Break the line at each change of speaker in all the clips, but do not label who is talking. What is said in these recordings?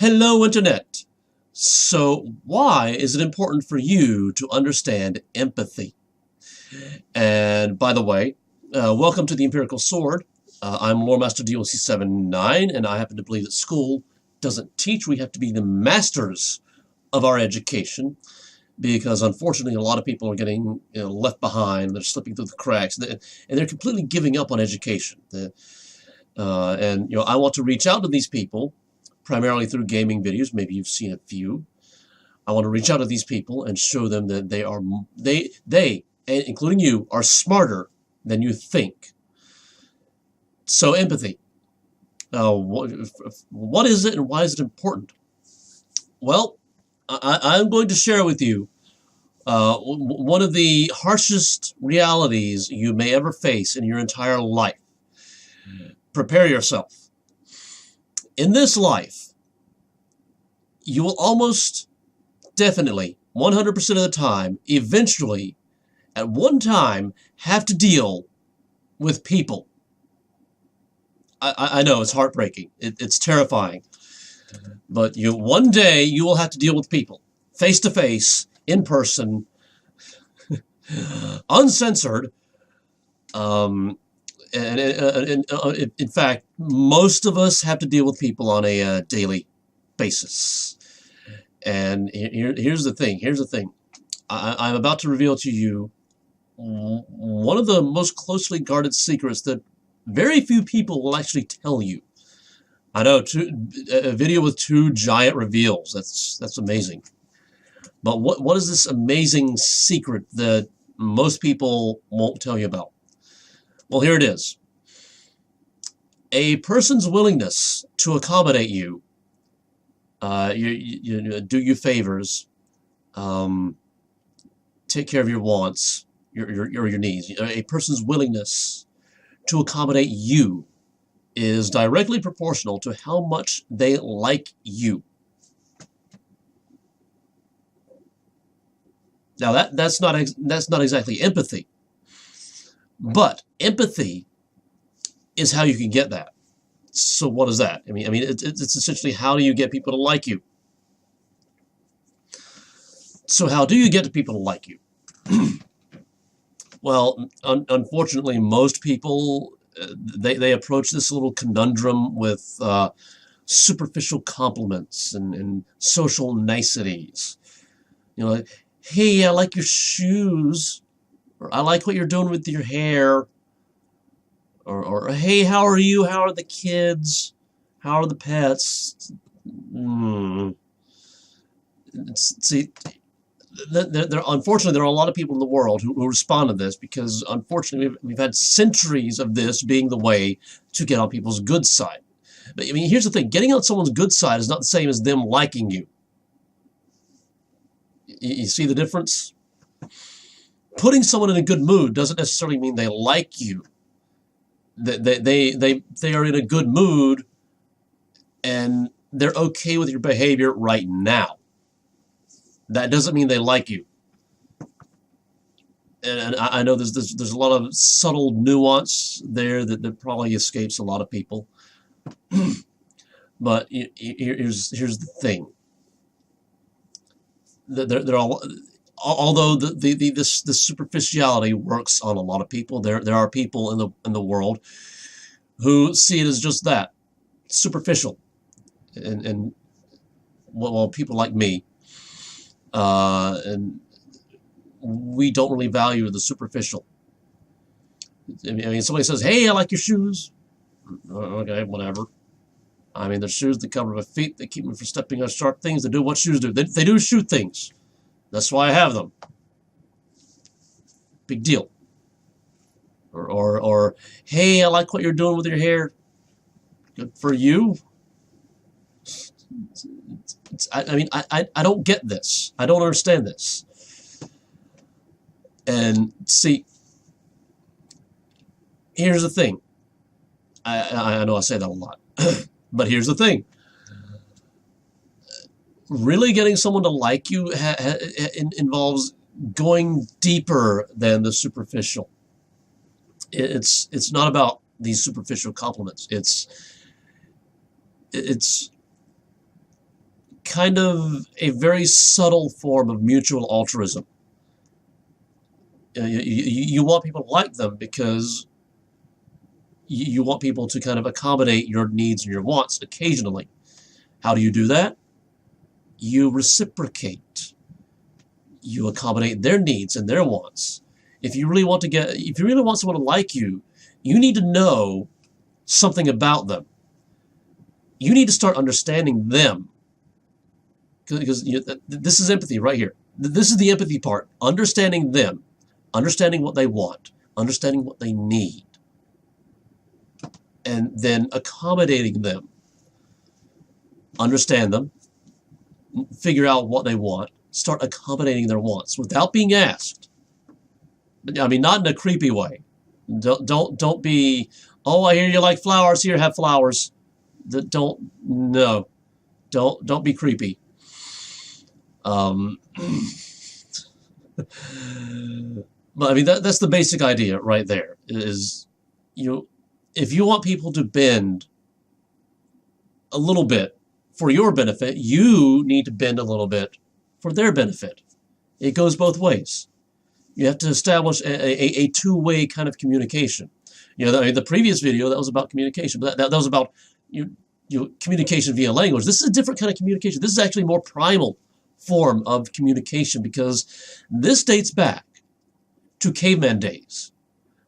Hello, Internet. So, why is it important for you to understand empathy? And by the way, welcome to the Empirical Sword. I'm Lore Master DLC79, and I happen to believe that school doesn't teach. We have to be the masters of our education, because unfortunately, a lot of people are getting left behind. They're slipping through the cracks, and they're completely giving up on education. And I want to reach out to these people primarily through gaming videos. Maybe you've seen a few. I want to reach out to these people and show them that they, including you, are smarter than you think. So empathy. What is it and why is it important? Well, I'm going to share with you one of the harshest realities you may ever face in your entire life. Prepare yourself. In this life, you will almost definitely, 100% of the time, eventually, at one time, have to deal with people. I know, it's heartbreaking. It's terrifying. But one day, you will have to deal with people. Face to face, in person, uncensored. In fact, most of us have to deal with people on a daily basis. And here's the thing. I'm about to reveal to you one of the most closely guarded secrets that very few people will actually tell you. I know, a video with 2 giant reveals. That's amazing. But what is this amazing secret that most people won't tell you about? Well, here it is. A person's willingness to accommodate you, do you favors, take care of your wants, your needs. A person's willingness to accommodate you is directly proportional to how much they like you. Now that's not exactly empathy. But empathy is how you can get that. So what is that? I mean, it's essentially, how do you get people to like you? So how do you get people to like you? Well, unfortunately, most people they approach this little conundrum with superficial compliments and social niceties. Like, hey, I like your shoes. Or, I like what you're doing with your hair. Or hey, how are you? How are the kids? How are the pets? See, unfortunately, there are a lot of people in the world who respond to this, because unfortunately we've had centuries of this being the way to get on people's good side. But I mean, here's the thing. Getting on someone's good side is not the same as them liking you. You see the difference? Putting someone in a good mood doesn't necessarily mean they like you. They are in a good mood and they're okay with your behavior right now. That doesn't mean they like you. And I know there's a lot of subtle nuance there that probably escapes a lot of people. But here's the thing. They're all. Although this superficiality works on a lot of people, there are people in the world who see it as just that, superficial, and well, people like me, and we don't really value the superficial. I mean, somebody says, "Hey, I like your shoes." Okay, whatever. I mean, they're shoes that cover my feet, they keep me from stepping on sharp things. They do what shoes do. They do shoot things. That's why I have them. Big deal. Or hey, I like what you're doing with your hair. Good for you. I mean, I don't get this. I don't understand this. And see, here's the thing. I know I say that a lot, but here's the thing. Really getting someone to like you involves going deeper than the superficial. It's not about these superficial compliments. It's kind of a very subtle form of mutual altruism. You want people to like them because you want people to kind of accommodate your needs and your wants occasionally. How do you do that? You reciprocate. You accommodate their needs and their wants. If you really want someone to like you, you need to know something about them. You need to start understanding them. Because this is empathy right here. This is the empathy part. Understanding them. Understanding what they want. Understanding what they need. And then accommodating them. Understand them. Figure out what they want. Start accommodating their wants without being asked. I mean, not in a creepy way. Don't be, oh, I hear you like flowers. Here, have flowers. Don't be creepy. But I mean, that's the basic idea right there. Is if you want people to bend a little bit for your benefit, you need to bend a little bit for their benefit. It goes both ways. You have to establish a two-way kind of communication. The previous video, that was about communication, but that was about communication via language. This is a different kind of communication. This is actually a more primal form of communication because this dates back to caveman days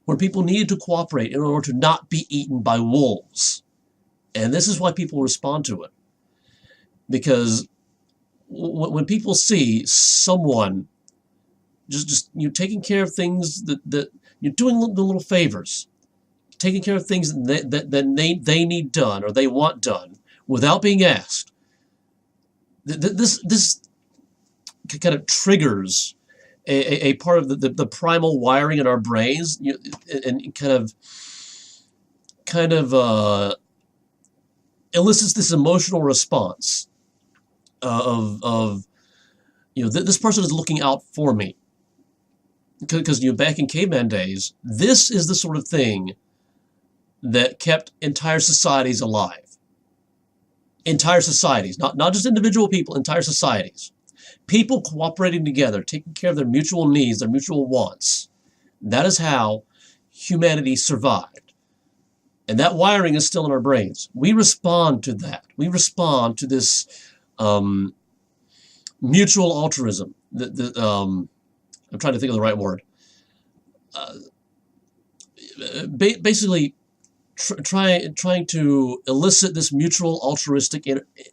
where people needed to cooperate in order to not be eaten by wolves. And this is why people respond to it. Because when people see someone just taking care of things that you're doing the little favors, taking care of things that they need done or they want done without being asked, this kind of triggers a part of the primal wiring in our brains, and kind of elicits this emotional response of this person is looking out for me. Because back in caveman days, this is the sort of thing that kept entire societies alive. Entire societies, not just individual people, entire societies. People cooperating together, taking care of their mutual needs, their mutual wants. That is how humanity survived. And that wiring is still in our brains. We respond to that. We respond to this mutual altruism. I'm trying to think of the right word. Basically, trying to elicit this mutual altruistic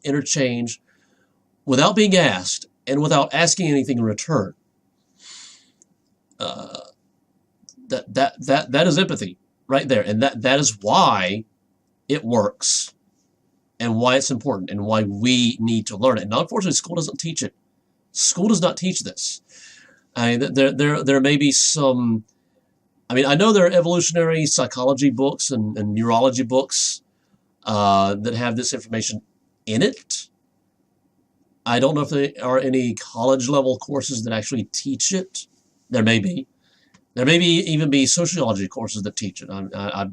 interchange without being asked and without asking anything in return. That is empathy right there, and that is why it works, and why it's important, and why we need to learn it. And unfortunately, school doesn't teach it. School does not teach this. There may be some. I know there are evolutionary psychology books and neurology books that have this information in it. I don't know if there are any college-level courses that actually teach it. There may be. There may even be sociology courses that teach it.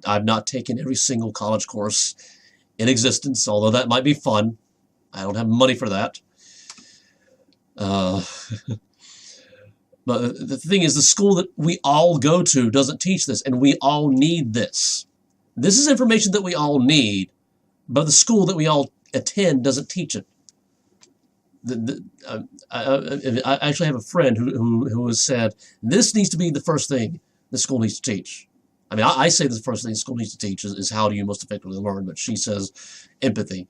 I've not taken every single college course in existence, although that might be fun. I don't have money for that. But the thing is, the school that we all go to doesn't teach this, and we all need this. This is information that we all need, but the school that we all attend doesn't teach it. I actually have a friend who has said, this needs to be the first thing the school needs to teach. I say the first thing the school needs to teach is how do you most effectively learn, but she says empathy.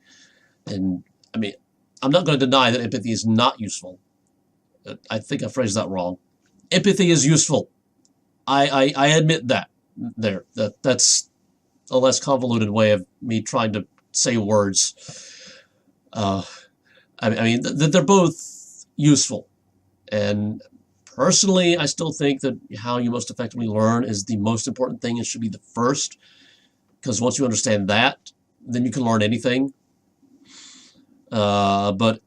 And, I'm not going to deny that empathy is not useful. I think I phrased that wrong. Empathy is useful. I admit that. That's a less convoluted way of me trying to say words. They're both useful. And personally, I still think that how you most effectively learn is the most important thing. It should be the first. Because once you understand that, then you can learn anything. But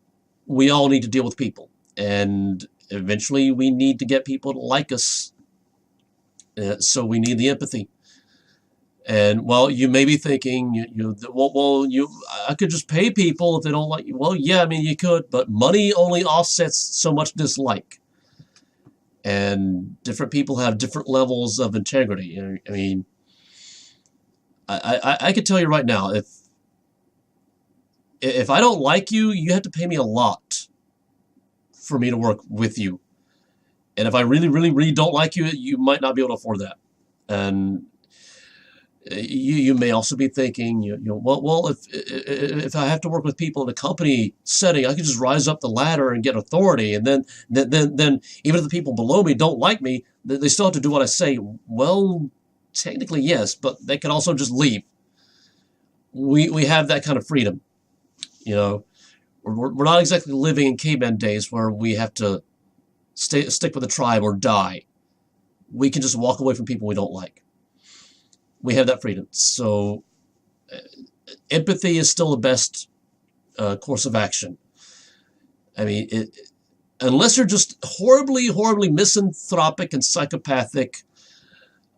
we all need to deal with people. And eventually we need to get people to like us. So we need the empathy. And well, you may be thinking, I could just pay people if they don't like you. Well, yeah, I mean, you could, but money only offsets so much dislike. And different people have different levels of integrity. I mean, I could tell you right now, if I don't like you, you have to pay me a lot for me to work with you. And if I really, really, really don't like you, you might not be able to afford that. And you may also be thinking, well, if I have to work with people in a company setting, I can just rise up the ladder and get authority, and then even if the people below me don't like me, they still have to do what I say. Well, technically yes, but they can also just leave. We have that kind of freedom, you know. We're not exactly living in caveman days where we have to stick with the tribe or die. We can just walk away from people we don't like. We have that freedom. So empathy is still the best course of action. I mean, unless you're just horribly, horribly misanthropic and psychopathic,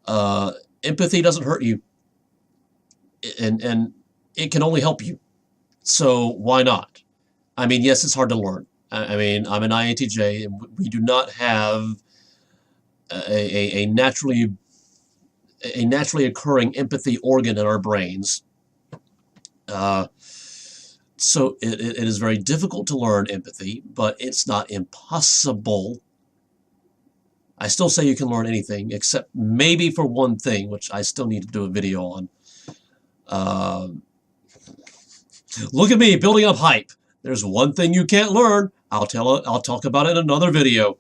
empathy doesn't hurt you. And it can only help you. So why not? I mean, yes, it's hard to learn. I mean, I'm an INTJ, and we do not have a naturally occurring empathy organ in our brains. So it is very difficult to learn empathy, but it's not impossible. I still say you can learn anything, except maybe for one thing, which I still need to do a video on. Look at me building up hype. There's one thing you can't learn. I'll talk about it in another video.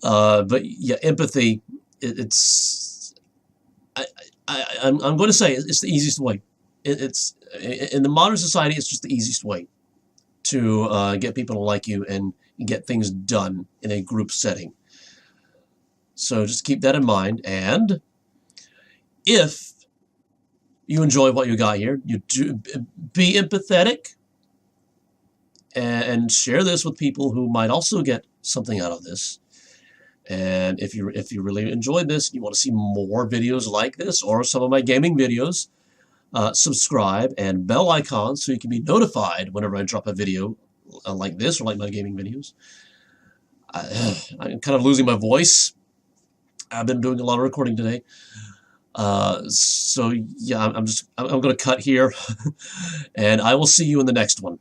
But yeah, empathy. I'm going to say it's the easiest way. It's in the modern society. It's just the easiest way to get people to like you and get things done in a group setting. So just keep that in mind. And if you enjoy what you got here, you do be empathetic and share this with people who might also get something out of this. And if you really enjoyed this and you want to see more videos like this or some of my gaming videos, subscribe and bell icon so you can be notified whenever I drop a video like this or like my gaming videos. I'm kind of losing my voice. I've been doing a lot of recording today. So yeah, I'm going to cut here and I will see you in the next one.